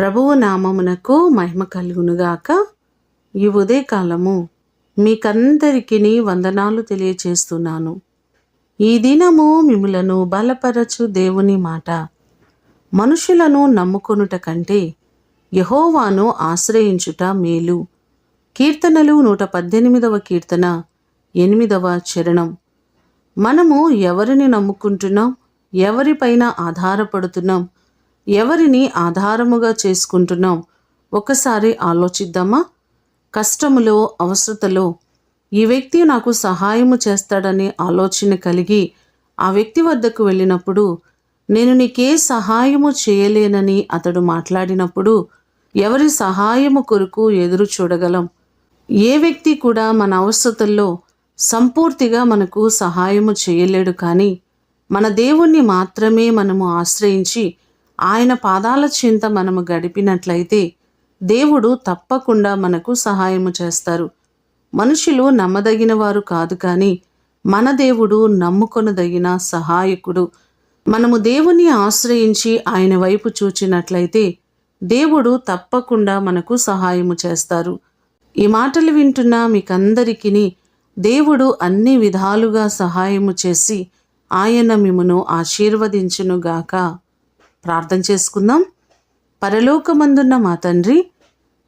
ప్రభువు నామమునకు మహిమ కలుగునుగాక. ఈ ఉదయకాలము మీకందరికీ వందనాలు తెలియచేస్తున్నాను. ఈ దినము మిమ్ములను బలపరచు దేవుని మాట. మనుషులను నమ్ముకొనుట కంటే యెహోవాను ఆశ్రయించుట మేలు. కీర్తనలు 118వ కీర్తన 8వ చరణం. మనము ఎవరిని నమ్ముకుంటున్నాం? ఎవరిపైన ఆధారపడుతున్నాం? ఎవరిని ఆధారముగా చేసుకుంటున్నాం? ఒకసారి ఆలోచిద్దామా? కష్టములో, అవసరతలో ఈ వ్యక్తి నాకు సహాయము చేస్తాడనే ఆలోచన కలిగి ఆ వ్యక్తి వద్దకు వెళ్ళినప్పుడు, నేను నీకే సహాయము చేయలేనని అతడు మాట్లాడినప్పుడు ఎవరి సహాయము కొరకు ఎదురు చూడగలం? ఏ వ్యక్తి కూడా మన అవసరతల్లో సంపూర్తిగా మనకు సహాయము చేయలేడు. కానీ మన దేవుణ్ణి మాత్రమే మనము ఆశ్రయించి ఆయన పాదాల చెంత మనము గడిపినట్లయితే దేవుడు తప్పకుండా మనకు సహాయము చేస్తారు. మనుషులు నమ్మదగిన వారు కాదు, కానీ మన దేవుడు నమ్ముకొనదగిన సహాయకుడు. మనము దేవుని ఆశ్రయించి ఆయన వైపు చూచినట్లయితే దేవుడు తప్పకుండా మనకు సహాయము చేస్తారు. ఈ మాటలు వింటున్న మీకందరికీ దేవుడు అన్ని విధాలుగా సహాయము చేసి ఆయన మిమ్మును ఆశీర్వదించునుగాక. ప్రార్థన చేసుకుందాం. పరలోకమందున్న మా తండ్రి,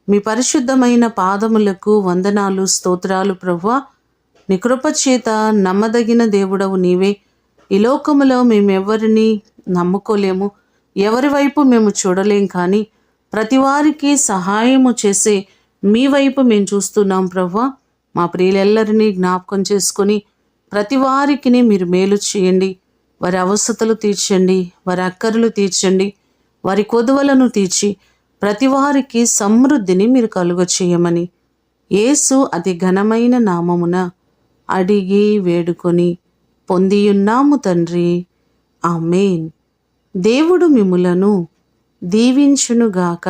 మీ పరిశుద్ధమైన పాదములకు వందనాలు, స్తోత్రాలు ప్రభువా. నీ కృప చేత నమ్మదగిన దేవుడవు నీవే. ఈ లోకములో మేమెవరిని నమ్ముకోలేము, ఎవరి వైపు మేము చూడలేం, కానీ ప్రతి వారికి సహాయము చేసే మీ వైపు మేము చూస్తున్నాం ప్రభువా. మా ప్రియులెల్లరినీ జ్ఞాపకం చేసుకొని ప్రతి వారికి మీరు మేలు చేయండి. వారి అవసరతలు తీర్చండి, వారి అక్కర్లు తీర్చండి, వారి కొదువలను తీర్చి ప్రతి వారికి సమృద్ధిని మీరు కలుగచేయమని యేసు అతి ఘనమైన నామమున అడిగి వేడుకొని పొందియున్నాము తండ్రి. ఆమేన్. దేవుడు మిమ్ములను దీవించునుగాక.